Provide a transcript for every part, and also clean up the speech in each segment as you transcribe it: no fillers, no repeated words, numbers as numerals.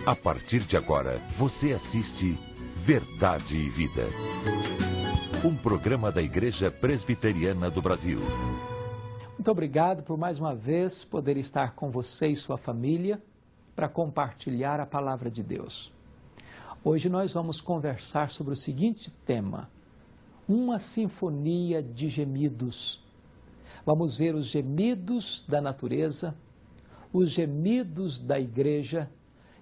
A partir de agora, você assiste Verdade e Vida. Um programa da Igreja Presbiteriana do Brasil. Muito obrigado por mais uma vez poder estar com você e sua família para compartilhar a palavra de Deus. Hoje nós vamos conversar sobre o seguinte tema: uma sinfonia de gemidos. Vamos ver os gemidos da natureza, os gemidos da igreja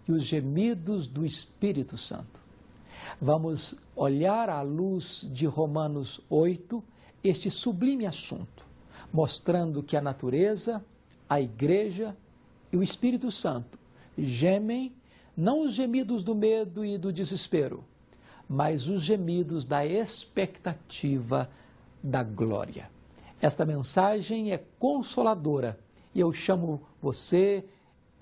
e os gemidos do Espírito Santo. Vamos olhar à luz de Romanos 8 este sublime assunto, mostrando que a natureza, a igreja e o Espírito Santo gemem não os gemidos do medo e do desespero, mas os gemidos da expectativa da glória. Esta mensagem é consoladora e eu chamo você,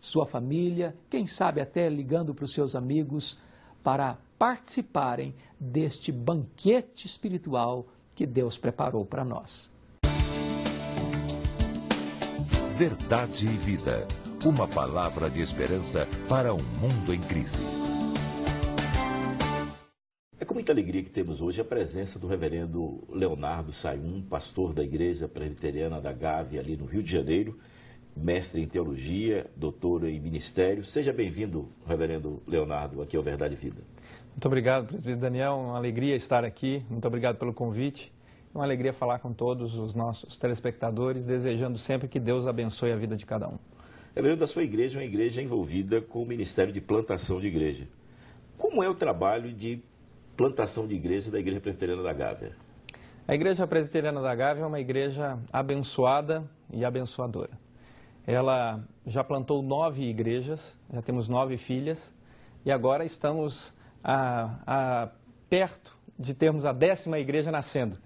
sua família, quem sabe até ligando para os seus amigos, para participarem deste banquete espiritual que Deus preparou para nós. Verdade e Vida. Uma palavra de esperança para um mundo em crise. É com muita alegria que temos hoje a presença do reverendo Leonardo Sayum, pastor da Igreja Presbiteriana da Gávea, ali no Rio de Janeiro, mestre em teologia, doutor em ministério. Seja bem-vindo, reverendo Leonardo, aqui ao Verdade e Vida. Muito obrigado, presbítero Daniel, uma alegria estar aqui, muito obrigado pelo convite. É uma alegria falar com todos os nossos telespectadores, desejando sempre que Deus abençoe a vida de cada um. Reverendo, a sua igreja é uma igreja envolvida com o Ministério de Plantação de Igreja. Como é o trabalho de plantação de igreja da Igreja Presbiteriana da Gávea? A Igreja Presbiteriana da Gávea é uma igreja abençoada e abençoadora. Ela já plantou 9 igrejas, já temos 9 filhas, e agora estamos perto de termos a 10ª igreja nascendo.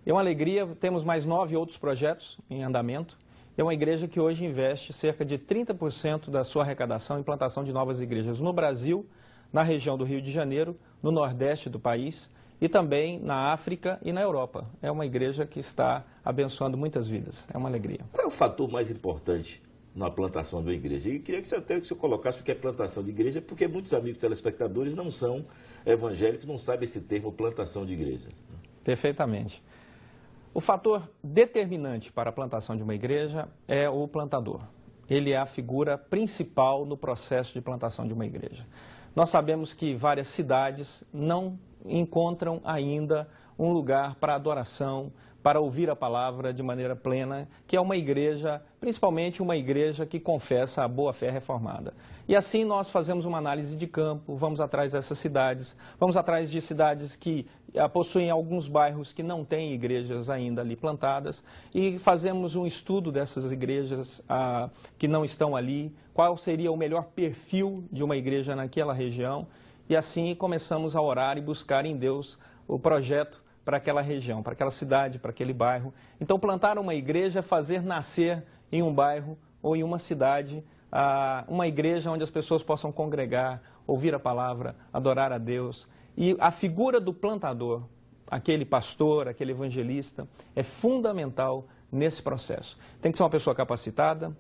É uma alegria, temos mais 9 outros projetos em andamento. É uma igreja que hoje investe cerca de 30% da sua arrecadação em plantação de novas igrejas no Brasil, na região do Rio de Janeiro, no Nordeste do país e também na África e na Europa. É uma igreja que está abençoando muitas vidas. É uma alegria. Qual é o fator mais importante na plantação de uma igreja? E queria que você colocasse o que é plantação de igreja, porque muitos amigos telespectadores não são evangélicos, não sabem esse termo plantação de igreja. Perfeitamente. O fator determinante para a plantação de uma igreja é o plantador. Ele é a figura principal no processo de plantação de uma igreja. Nós sabemos que várias cidades não encontram ainda um lugar para adoração, para ouvir a palavra de maneira plena, que é uma igreja, principalmente uma igreja que confessa a boa-fé reformada. E assim nós fazemos uma análise de campo, vamos atrás dessas cidades, vamos atrás de cidades que possuem alguns bairros que não têm igrejas ainda ali plantadas e fazemos um estudo dessas igrejas que não estão ali, qual seria o melhor perfil de uma igreja naquela região e assim começamos a orar e buscar em Deus o projeto para aquela região, para aquela cidade, para aquele bairro. Então, plantar uma igreja é fazer nascer em um bairro ou em uma cidade uma igreja onde as pessoas possam congregar, ouvir a palavra, adorar a Deus. E a figura do plantador, aquele pastor, aquele evangelista, é fundamental nesse processo. Tem que ser uma pessoa capacitada,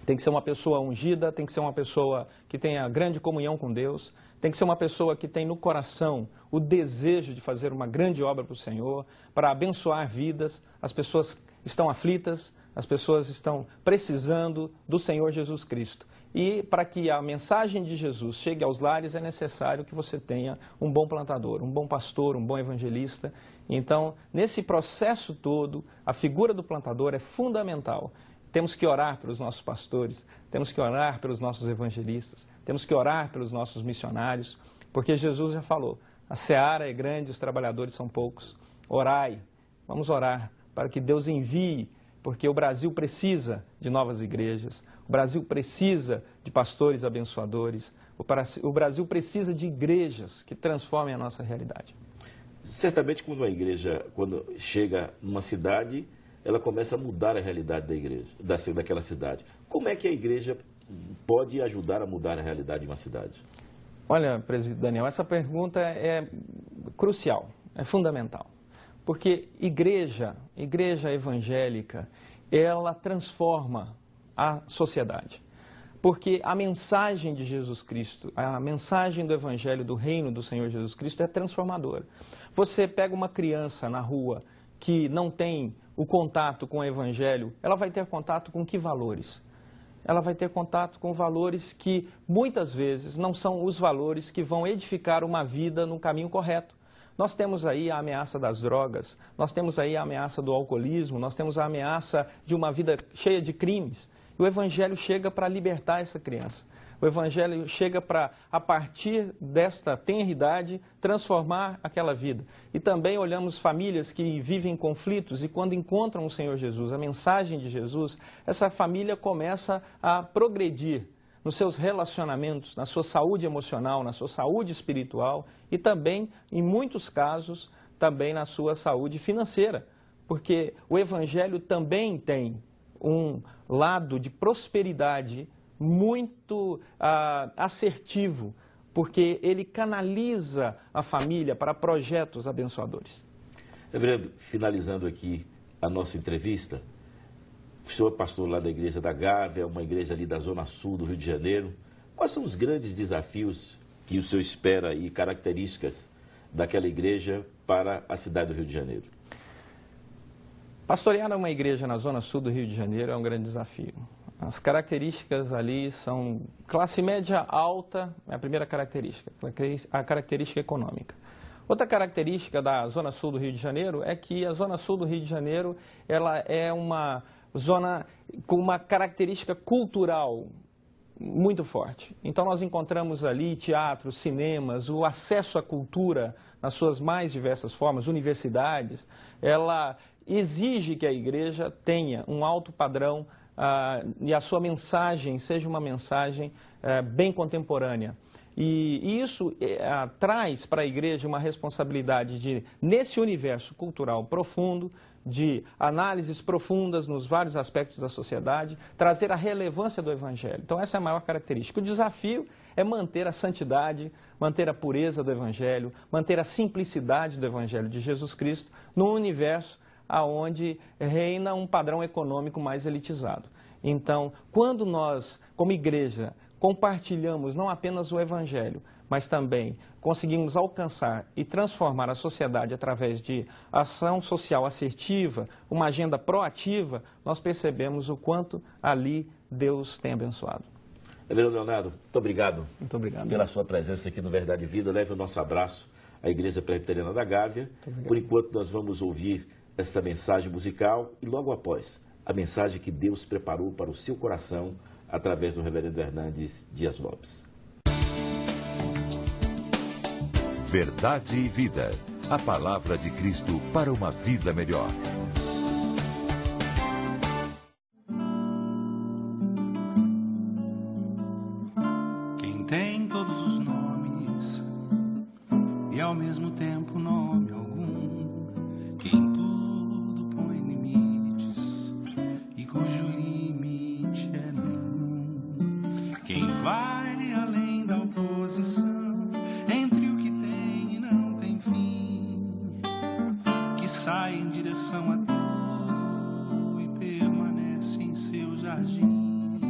tem que ser uma pessoa ungida, tem que ser uma pessoa que tenha grande comunhão com Deus, tem que ser uma pessoa que tem no coração o desejo de fazer uma grande obra para o Senhor, para abençoar vidas. As pessoas estão aflitas, as pessoas estão precisando do Senhor Jesus Cristo. E para que a mensagem de Jesus chegue aos lares é necessário que você tenha um bom plantador, um bom pastor, um bom evangelista. Então, nesse processo todo, a figura do plantador é fundamental. Temos que orar pelos nossos pastores, temos que orar pelos nossos evangelistas, temos que orar pelos nossos missionários, porque Jesus já falou, a seara é grande, os trabalhadores são poucos. Orai, vamos orar para que Deus envie, porque o Brasil precisa de novas igrejas, o Brasil precisa de pastores abençoadores, o Brasil precisa de igrejas que transformem a nossa realidade. Certamente quando uma igreja, quando chega numa cidade, ela começa a mudar a realidade da igreja, daquela cidade. Como é que a igreja pode ajudar a mudar a realidade de uma cidade? Olha, presbítero Daniel, essa pergunta é crucial, é fundamental. Porque igreja evangélica, ela transforma a sociedade. porque a mensagem de Jesus Cristo, a mensagem do Evangelho do Reino do Senhor Jesus Cristo é transformadora. Você pega uma criança na rua que não tem o contato com o Evangelho, ela vai ter contato com que valores? Ela vai ter contato com valores que muitas vezes não são os valores que vão edificar uma vida no caminho correto. Nós temos aí a ameaça das drogas, nós temos aí a ameaça do alcoolismo, nós temos a ameaça de uma vida cheia de crimes. E o Evangelho chega para libertar essa criança. O Evangelho chega para, a partir desta tenridade, transformar aquela vida. E também olhamos famílias que vivem conflitos e quando encontram o Senhor Jesus, a mensagem de Jesus, essa família começa a progredir nos seus relacionamentos, na sua saúde emocional, na sua saúde espiritual e também, em muitos casos, também na sua saúde financeira. Porque o Evangelho também tem um lado de prosperidade muito assertivo, porque ele canaliza a família para projetos abençoadores. Reverendo, finalizando aqui a nossa entrevista, o senhor é pastor lá da Igreja da Gávea, uma igreja ali da Zona Sul do Rio de Janeiro. Quais são os grandes desafios que o senhor espera e características daquela igreja para a cidade do Rio de Janeiro? Pastorear uma igreja na Zona Sul do Rio de Janeiro é um grande desafio. As características ali são classe média alta, é a primeira característica, a característica econômica. Outra característica da Zona Sul do Rio de Janeiro é que a Zona Sul do Rio de Janeiro ela é uma zona com uma característica cultural muito forte. Então nós encontramos ali teatros, cinemas, o acesso à cultura nas suas mais diversas formas, universidades. Ela exige que a igreja tenha um alto padrão e a sua mensagem seja uma mensagem bem contemporânea. E isso traz para a igreja uma responsabilidade de, nesse universo cultural profundo, de análises profundas nos vários aspectos da sociedade, trazer a relevância do Evangelho. Então essa é a maior característica. O desafio é manter a santidade, manter a pureza do Evangelho, manter a simplicidade do Evangelho de Jesus Cristo num universo onde reina um padrão econômico mais elitizado. Então, quando nós, como igreja, compartilhamos não apenas o Evangelho, mas também conseguimos alcançar e transformar a sociedade através de ação social assertiva, uma agenda proativa, nós percebemos o quanto ali Deus tem abençoado. Reverendo Leonardo, muito obrigado. Muito obrigado pela sua presença aqui no Verdade e Vida. Leve o nosso abraço à Igreja Presbiteriana da Gávea. Por enquanto, nós vamos ouvir essa mensagem musical e logo após, a mensagem que Deus preparou para o seu coração através do Reverendo Hernandes Dias Lopes. Verdade e Vida. A palavra de Cristo para uma vida melhor. Quem tem todos os nomes e ao mesmo tempo nome algum, quem tudo põe limites e cujo limite é nenhum, quem vai além da oposição entre o que tem e não tem fim, que sai em direção a tudo e permanece em seu jardim,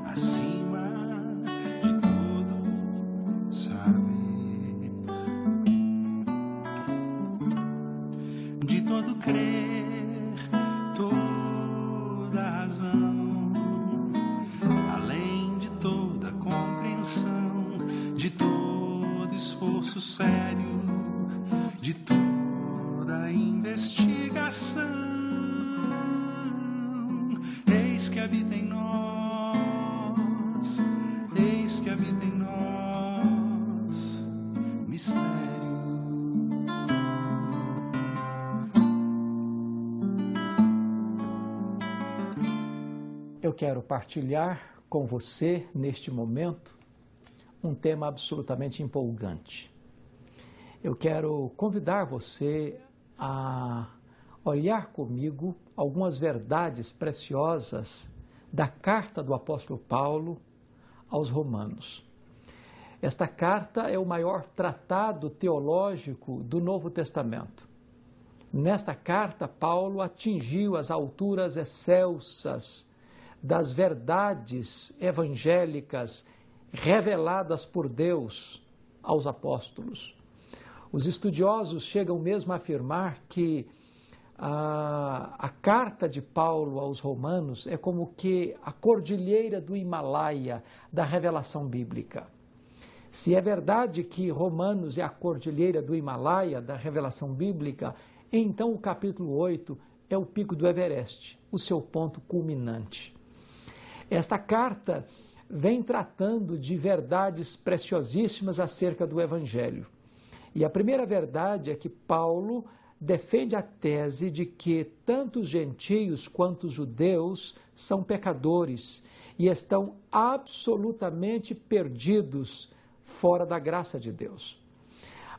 acima de todo saber, de todo crer, toda razão, além de toda compreensão, de todo esforço sério, de toda investigação, eis que habita em nós, eis que habita em nós, mistério. Eu quero partilhar com você, neste momento, um tema absolutamente empolgante. Eu quero convidar você a olhar comigo algumas verdades preciosas da carta do apóstolo Paulo aos Romanos. Esta carta é o maior tratado teológico do Novo Testamento. Nesta carta, Paulo atingiu as alturas excelsas das verdades evangélicas reveladas por Deus aos apóstolos. Os estudiosos chegam mesmo a afirmar que a carta de Paulo aos Romanos é como que a cordilheira do Himalaia da revelação bíblica. Se é verdade que Romanos é a cordilheira do Himalaia da revelação bíblica, então o capítulo 8 é o pico do Everest, o seu ponto culminante. Esta carta vem tratando de verdades preciosíssimas acerca do Evangelho. E a primeira verdade é que Paulo defende a tese de que tanto os gentios quanto os judeus são pecadores e estão absolutamente perdidos fora da graça de Deus.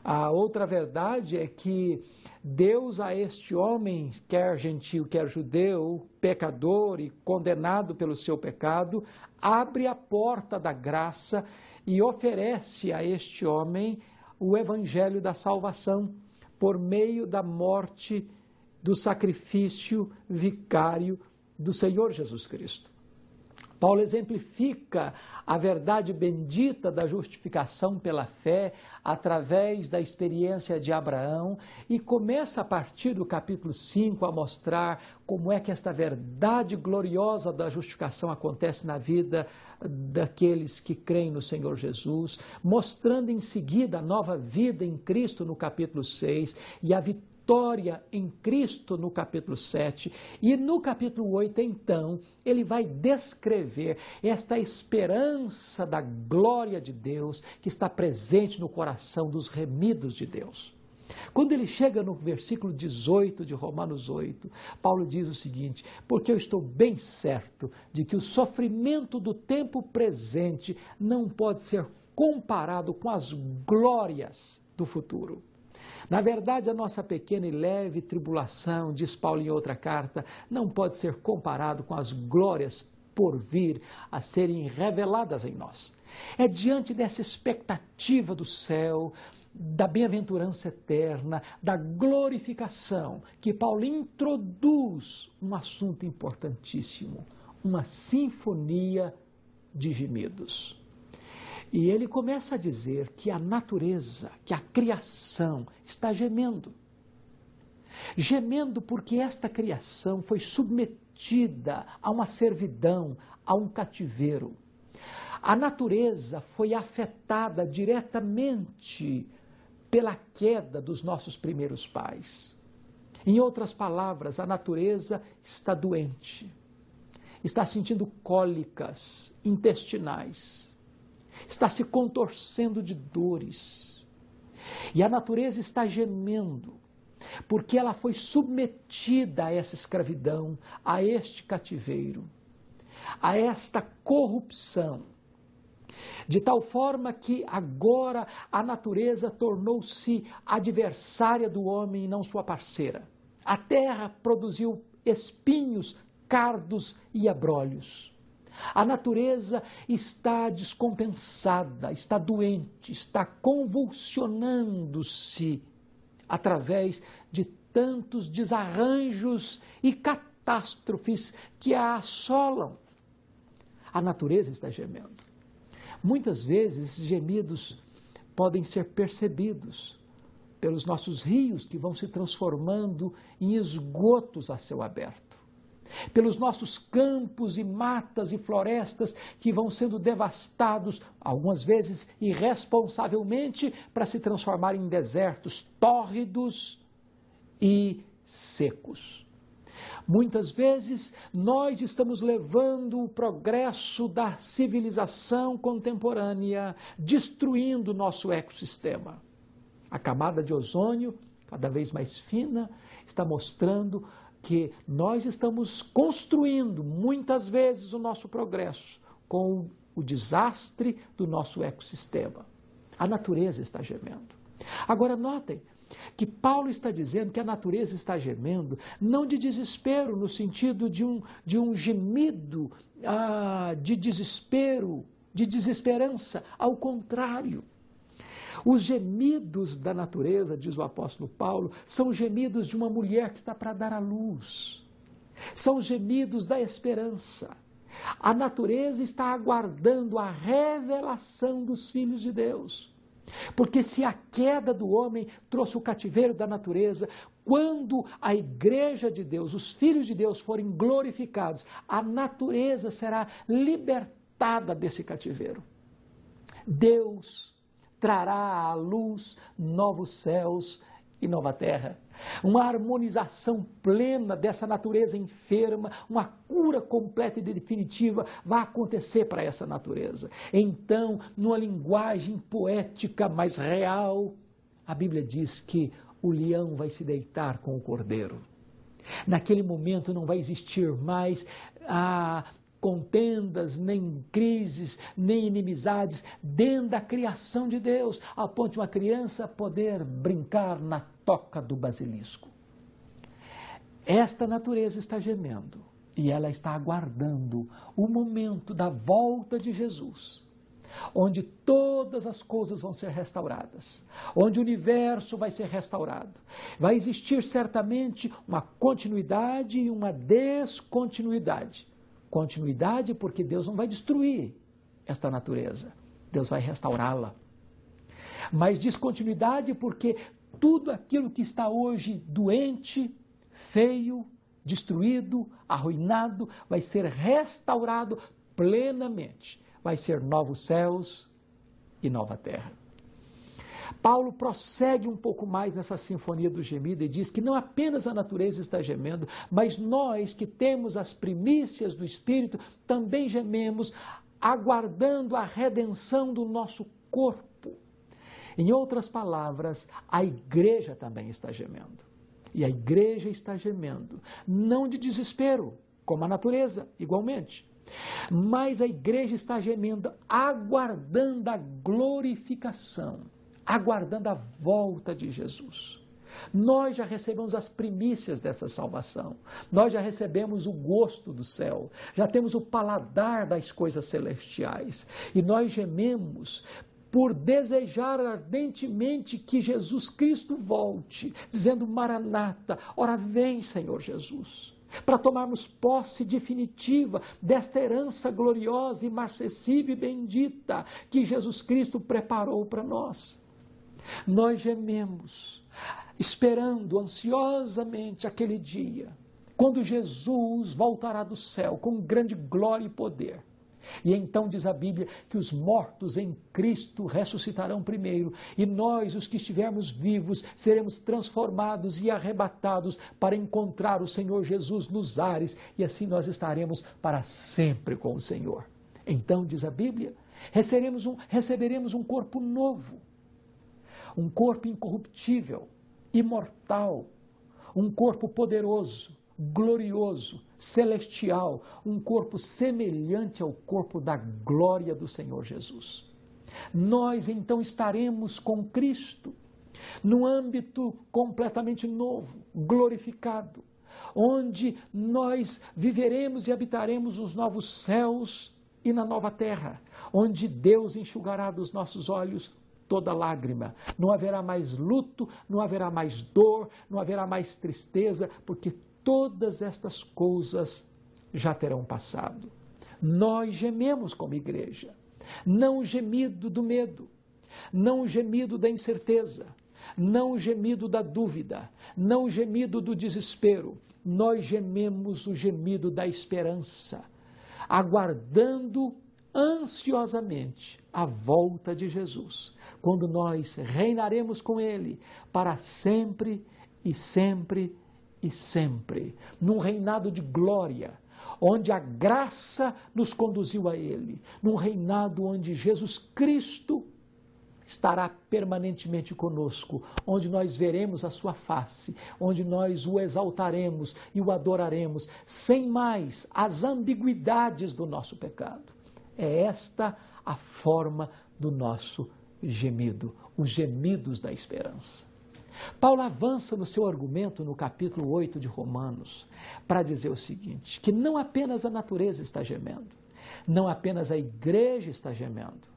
A outra verdade é que Deus a este homem, quer gentio, quer judeu, pecador e condenado pelo seu pecado, abre a porta da graça e oferece a este homem o evangelho da salvação por meio da morte, do sacrifício vicário do Senhor Jesus Cristo. Paulo exemplifica a verdade bendita da justificação pela fé através da experiência de Abraão e começa a partir do capítulo 5 a mostrar como é que esta verdade gloriosa da justificação acontece na vida daqueles que creem no Senhor Jesus, mostrando em seguida a nova vida em Cristo no capítulo 6 e a vitória em Cristo no capítulo 7, e no capítulo 8, então, ele vai descrever esta esperança da glória de Deus que está presente no coração dos remidos de Deus. Quando ele chega no versículo 18 de Romanos 8, Paulo diz o seguinte: porque eu estou bem certo de que o sofrimento do tempo presente não pode ser comparado com as glórias do futuro. Na verdade, a nossa pequena e leve tribulação, diz Paulo em outra carta, não pode ser comparado com as glórias por vir a serem reveladas em nós. É diante dessa expectativa do céu, da bem-aventurança eterna, da glorificação, que Paulo introduz um assunto importantíssimo, uma sinfonia de gemidos. E ele começa a dizer que a natureza, que a criação está gemendo. Gemendo porque esta criação foi submetida a uma servidão, a um cativeiro. A natureza foi afetada diretamente pela queda dos nossos primeiros pais. Em outras palavras, a natureza está doente, está sentindo cólicas intestinais, está se contorcendo de dores. E a natureza está gemendo, porque ela foi submetida a essa escravidão, a este cativeiro, a esta corrupção, de tal forma que agora a natureza tornou-se adversária do homem e não sua parceira. A terra produziu espinhos, cardos e abrolhos. A natureza está descompensada, está doente, está convulsionando-se através de tantos desarranjos e catástrofes que a assolam. A natureza está gemendo. Muitas vezes esses gemidos podem ser percebidos pelos nossos rios que vão se transformando em esgotos a céu aberto, pelos nossos campos e matas e florestas que vão sendo devastados, algumas vezes irresponsavelmente, para se transformar em desertos tórridos e secos. Muitas vezes nós estamos levando o progresso da civilização contemporânea, destruindo o nosso ecossistema. A camada de ozônio, cada vez mais fina, está mostrando que nós estamos construindo muitas vezes o nosso progresso com o desastre do nosso ecossistema. A natureza está gemendo. Agora notem que Paulo está dizendo que a natureza está gemendo não de desespero, no sentido de um gemido de desespero, de desesperança. Ao contrário, os gemidos da natureza, diz o apóstolo Paulo, são gemidos de uma mulher que está para dar à luz. São gemidos da esperança. A natureza está aguardando a revelação dos filhos de Deus. Porque se a queda do homem trouxe o cativeiro da natureza, quando a igreja de Deus, os filhos de Deus forem glorificados, a natureza será libertada desse cativeiro. Deus trará à luz novos céus e nova terra. Uma harmonização plena dessa natureza enferma, uma cura completa e definitiva vai acontecer para essa natureza. Então, numa linguagem poética, mas real, a Bíblia diz que o leão vai se deitar com o cordeiro. Naquele momento não vai existir mais contendas, nem crises, nem inimizades dentro da criação de Deus, ao ponto de uma criança poder brincar na toca do basilisco. Esta natureza está gemendo e ela está aguardando o momento da volta de Jesus, onde todas as coisas vão ser restauradas, onde o universo vai ser restaurado. Vai existir certamente uma continuidade e uma descontinuidade. Continuidade porque Deus não vai destruir esta natureza, Deus vai restaurá-la. Mas descontinuidade porque tudo aquilo que está hoje doente, feio, destruído, arruinado, vai ser restaurado plenamente. Vai ser novos céus e nova terra. Paulo prossegue um pouco mais nessa sinfonia do gemido e diz que não apenas a natureza está gemendo, mas nós que temos as primícias do Espírito também gememos, aguardando a redenção do nosso corpo. Em outras palavras, a igreja também está gemendo. E a igreja está gemendo, não de desespero, como a natureza, igualmente. Mas a igreja está gemendo, aguardando a glorificação, aguardando a volta de Jesus. Nós já recebemos as primícias dessa salvação, nós já recebemos o gosto do céu, já temos o paladar das coisas celestiais, e nós gememos por desejar ardentemente que Jesus Cristo volte, dizendo: Maranata, ora vem, Senhor Jesus, para tomarmos posse definitiva desta herança gloriosa, imarcessível e bendita que Jesus Cristo preparou para nós. Nós gememos, esperando ansiosamente aquele dia, quando Jesus voltará do céu com grande glória e poder. E então diz a Bíblia que os mortos em Cristo ressuscitarão primeiro, e nós, os que estivermos vivos, seremos transformados e arrebatados para encontrar o Senhor Jesus nos ares, e assim nós estaremos para sempre com o Senhor. Então, diz a Bíblia, receberemos um corpo novo, um corpo incorruptível, imortal, um corpo poderoso, glorioso, celestial, um corpo semelhante ao corpo da glória do Senhor Jesus. Nós então estaremos com Cristo num âmbito completamente novo, glorificado, onde nós viveremos e habitaremos os novos céus e na nova terra, onde Deus enxugará dos nossos olhos toda lágrima. Não haverá mais luto, não haverá mais dor, não haverá mais tristeza, porque todas estas coisas já terão passado. Nós gememos como igreja, não o gemido do medo, não o gemido da incerteza, não o gemido da dúvida, não o gemido do desespero. Nós gememos o gemido da esperança, aguardando ansiosamente a volta de Jesus, quando nós reinaremos com Ele para sempre e sempre e sempre, num reinado de glória, onde a graça nos conduziu a Ele, num reinado onde Jesus Cristo estará permanentemente conosco, onde nós veremos a sua face, onde nós o exaltaremos e o adoraremos, sem mais as ambiguidades do nosso pecado. É esta a forma do nosso gemido, os gemidos da esperança. Paulo avança no seu argumento no capítulo 8 de Romanos para dizer o seguinte, que não apenas a natureza está gemendo, não apenas a igreja está gemendo,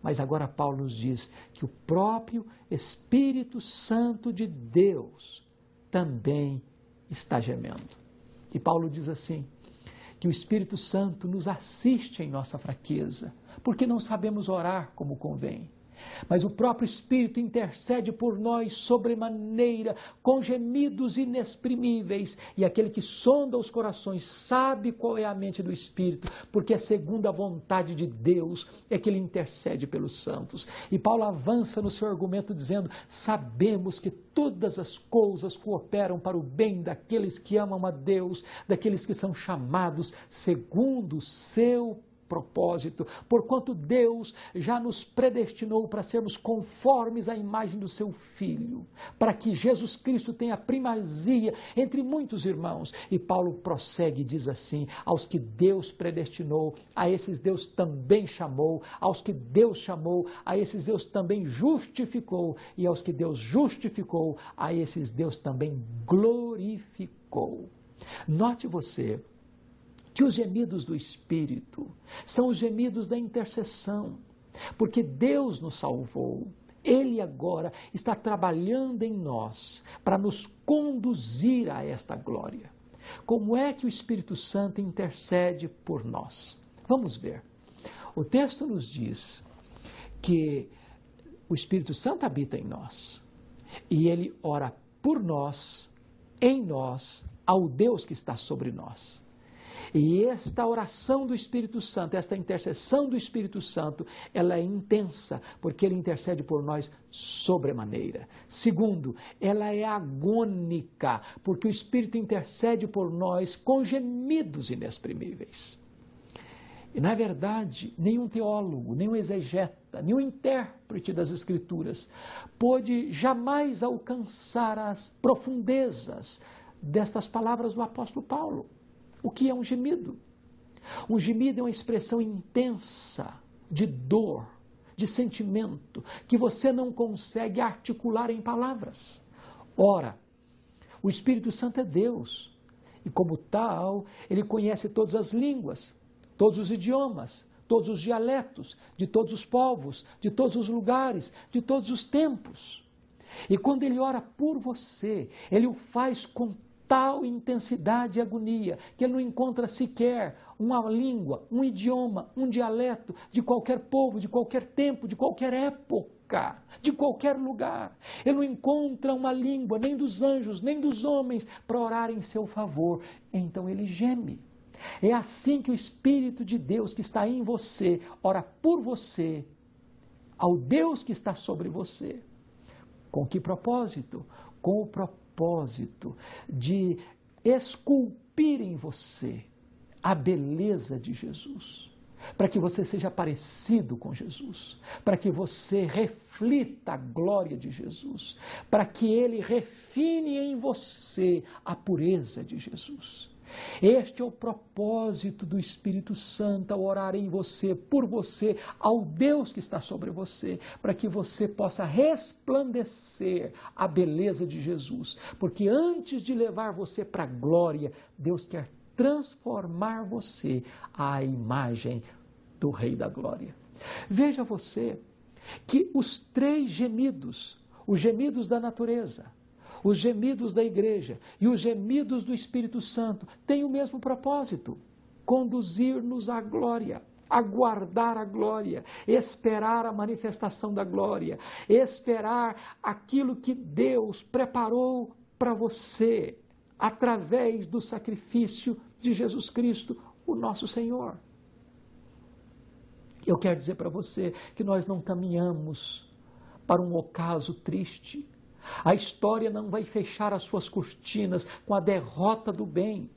mas agora Paulo nos diz que o próprio Espírito Santo de Deus também está gemendo. E Paulo diz assim, que o Espírito Santo nos assiste em nossa fraqueza, porque não sabemos orar como convém. Mas o próprio Espírito intercede por nós sobremaneira, com gemidos inexprimíveis. E aquele que sonda os corações sabe qual é a mente do Espírito, porque é segundo a vontade de Deus é que ele intercede pelos santos. E Paulo avança no seu argumento dizendo: sabemos que todas as coisas cooperam para o bem daqueles que amam a Deus, daqueles que são chamados segundo o seu propósito, porquanto Deus já nos predestinou para sermos conformes à imagem do seu Filho, para que Jesus Cristo tenha primazia entre muitos irmãos. E Paulo prossegue e diz assim: aos que Deus predestinou, a esses Deus também chamou, aos que Deus chamou, a esses Deus também justificou, e aos que Deus justificou, a esses Deus também glorificou. Note você que os gemidos do Espírito são os gemidos da intercessão, porque Deus nos salvou. Ele agora está trabalhando em nós para nos conduzir a esta glória. Como é que o Espírito Santo intercede por nós? Vamos ver. O texto nos diz que o Espírito Santo habita em nós e ele ora por nós, em nós, ao Deus que está sobre nós. E esta oração do Espírito Santo, esta intercessão do Espírito Santo, ela é intensa, porque ele intercede por nós sobremaneira. Segundo, ela é agônica, porque o Espírito intercede por nós com gemidos inexprimíveis. E, na verdade, nenhum teólogo, nenhum exegeta, nenhum intérprete das Escrituras pôde jamais alcançar as profundezas destas palavras do apóstolo Paulo. O que é um gemido? Um gemido é uma expressão intensa de dor, de sentimento, que você não consegue articular em palavras. Ora, o Espírito Santo é Deus, e como tal, ele conhece todas as línguas, todos os idiomas, todos os dialetos, de todos os povos, de todos os lugares, de todos os tempos. E quando ele ora por você, ele o faz com tal intensidade e agonia, que ele não encontra sequer uma língua, um idioma, um dialeto de qualquer povo, de qualquer tempo, de qualquer época, de qualquer lugar. Ele não encontra uma língua, nem dos anjos, nem dos homens, para orar em seu favor. Então ele geme. É assim que o Espírito de Deus que está em você, ora por você, ao Deus que está sobre você. Com que propósito? Com o propósito de esculpir em você a beleza de Jesus, para que você seja parecido com Jesus, para que você reflita a glória de Jesus, para que ele refine em você a pureza de Jesus. Este é o propósito do Espírito Santo ao orar em você, por você, ao Deus que está sobre você, para que você possa resplandecer a beleza de Jesus. Porque antes de levar você para a glória, Deus quer transformar você à imagem do Rei da Glória. Veja você que os três gemidos, os gemidos da natureza, os gemidos da igreja e os gemidos do Espírito Santo têm o mesmo propósito: conduzir-nos à glória, aguardar a glória, esperar a manifestação da glória, esperar aquilo que Deus preparou para você através do sacrifício de Jesus Cristo, o nosso Senhor. Eu quero dizer para você que nós não caminhamos para um ocaso triste. A história não vai fechar as suas cortinas com a derrota do bem.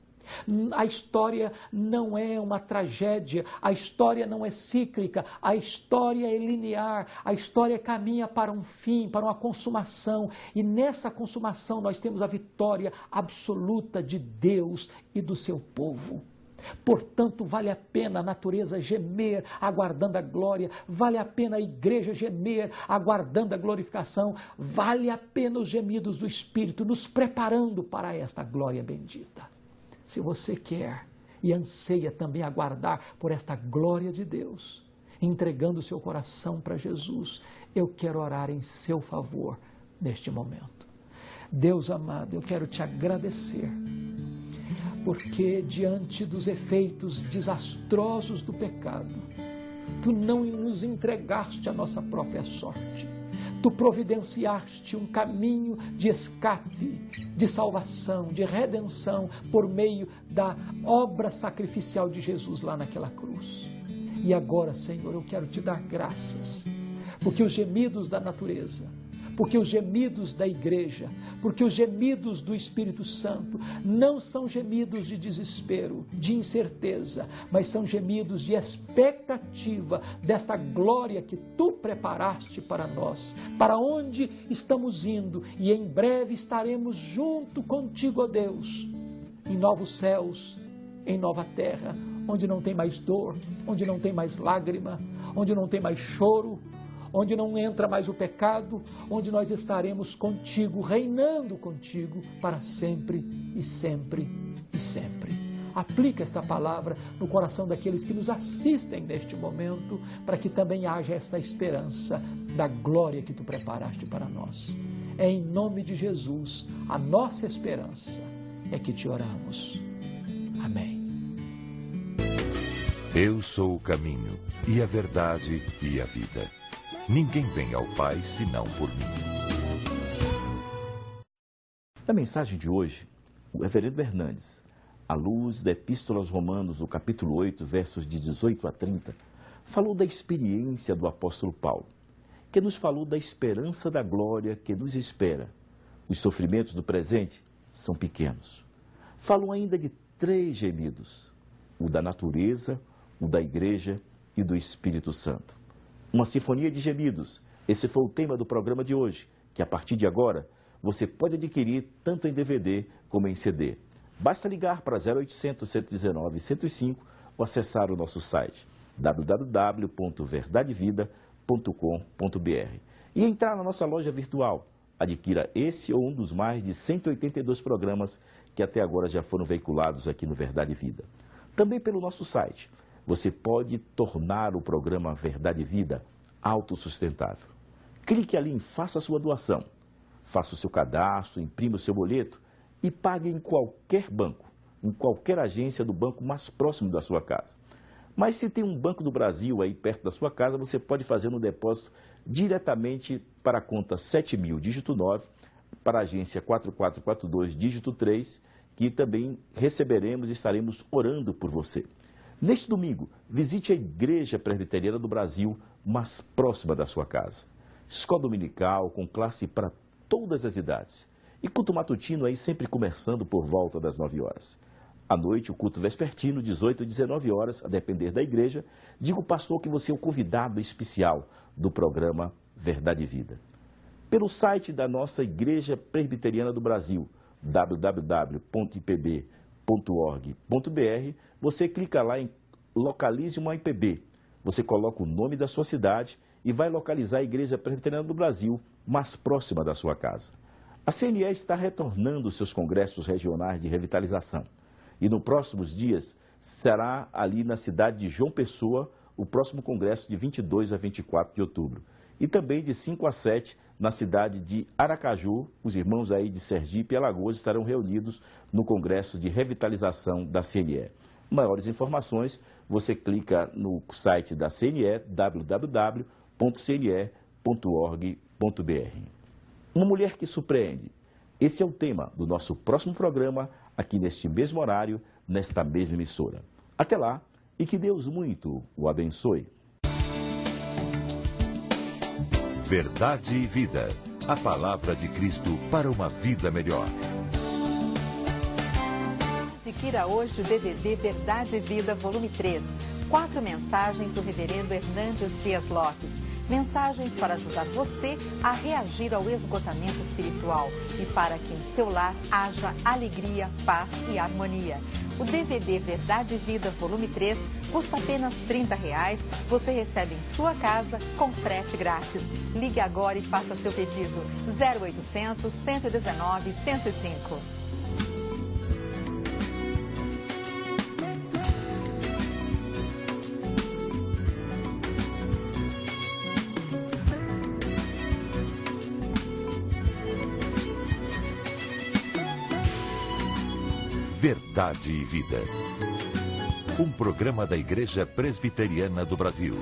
A história não é uma tragédia, a história não é cíclica, a história é linear, a história caminha para um fim, para uma consumação, e nessa consumação nós temos a vitória absoluta de Deus e do seu povo. Portanto, vale a pena a natureza gemer, aguardando a glória, vale a pena a igreja gemer, aguardando a glorificação, vale a pena os gemidos do Espírito, nos preparando para esta glória bendita. Se você quer e anseia também aguardar por esta glória de Deus, entregando o seu coração para Jesus, eu quero orar em seu favor neste momento. Deus amado, eu quero te agradecer porque diante dos efeitos desastrosos do pecado, Tu não nos entregaste a nossa própria sorte. Tu providenciaste um caminho de escape, de salvação, de redenção, por meio da obra sacrificial de Jesus lá naquela cruz. E agora, Senhor, eu quero Te dar graças, porque os gemidos da natureza, porque os gemidos da igreja, porque os gemidos do Espírito Santo não são gemidos de desespero, de incerteza, mas são gemidos de expectativa desta glória que Tu preparaste para nós, para onde estamos indo, e em breve estaremos junto contigo, ó Deus, em novos céus, em nova terra, onde não tem mais dor, onde não tem mais lágrima, onde não tem mais choro, onde não entra mais o pecado, onde nós estaremos contigo, reinando contigo para sempre e sempre e sempre. Aplica esta palavra no coração daqueles que nos assistem neste momento, para que também haja esta esperança da glória que Tu preparaste para nós. É em nome de Jesus, a nossa esperança, é que Te oramos. Amém. Eu sou o caminho, e a verdade, e a vida. Ninguém vem ao Pai senão por mim. Na mensagem de hoje, o reverendo Hernandes, à luz da Epístola aos Romanos, no capítulo 8, versos de 18 a 30, falou da experiência do apóstolo Paulo, que nos falou da esperança da glória que nos espera. Os sofrimentos do presente são pequenos. Falou ainda de 3 gemidos, o da natureza, o da igreja e do Espírito Santo. Uma sinfonia de gemidos. Esse foi o tema do programa de hoje, que a partir de agora você pode adquirir tanto em DVD como em CD. Basta ligar para 0800 119 105 ou acessar o nosso site www.verdadevida.com.br e entrar na nossa loja virtual. Adquira esse ou um dos mais de 182 programas que até agora já foram veiculados aqui no Verdade e Vida. Também pelo nosso site. Você pode tornar o programa Verdade e Vida autossustentável. Clique ali em Faça a sua doação. Faça o seu cadastro, imprima o seu boleto e pague em qualquer banco, em qualquer agência do banco mais próximo da sua casa. Mas se tem um Banco do Brasil aí perto da sua casa, você pode fazer um depósito diretamente para a conta 7000, dígito 9, para a agência 4442, dígito 3, que também receberemos e estaremos orando por você. Neste domingo, visite a Igreja Presbiteriana do Brasil, mais próxima da sua casa. Escola dominical, com classe para todas as idades. E culto matutino aí sempre começando por volta das 9 horas. À noite, o culto vespertino, 18 e 19 horas, a depender da igreja. Digo, pastor, que você é o convidado especial do programa Verdade e Vida. Pelo site da nossa Igreja Presbiteriana do Brasil, www.ipb.org.br, você clica lá em Localize uma IPB. Você coloca o nome da sua cidade e vai localizar a Igreja Presbiteriana do Brasil mais próxima da sua casa. A CNE está retornando seus congressos regionais de revitalização. E nos próximos dias será ali na cidade de João Pessoa o próximo congresso de 22 a 24 de outubro. E também de 5 a 7 na cidade de Aracaju. Os irmãos aí de Sergipe e Alagoas estarão reunidos no congresso de revitalização da CNE. Maiores informações, você clica no site da CNE, www.cne.org.br. Uma mulher que surpreende. Esse é o tema do nosso próximo programa, aqui neste mesmo horário, nesta mesma emissora. Até lá, e que Deus muito o abençoe. Verdade e Vida. A palavra de Cristo para uma vida melhor. Adquira hoje o DVD Verdade e Vida, volume 3. 4 mensagens do reverendo Hernandes Dias Lopes. Mensagens para ajudar você a reagir ao esgotamento espiritual e para que em seu lar haja alegria, paz e harmonia. O DVD Verdade e Vida, volume 3, custa apenas R$ 30. Você recebe em sua casa com frete grátis. Ligue agora e faça seu pedido. 0800 119 105. Verdade e Vida. Um programa da Igreja Presbiteriana do Brasil.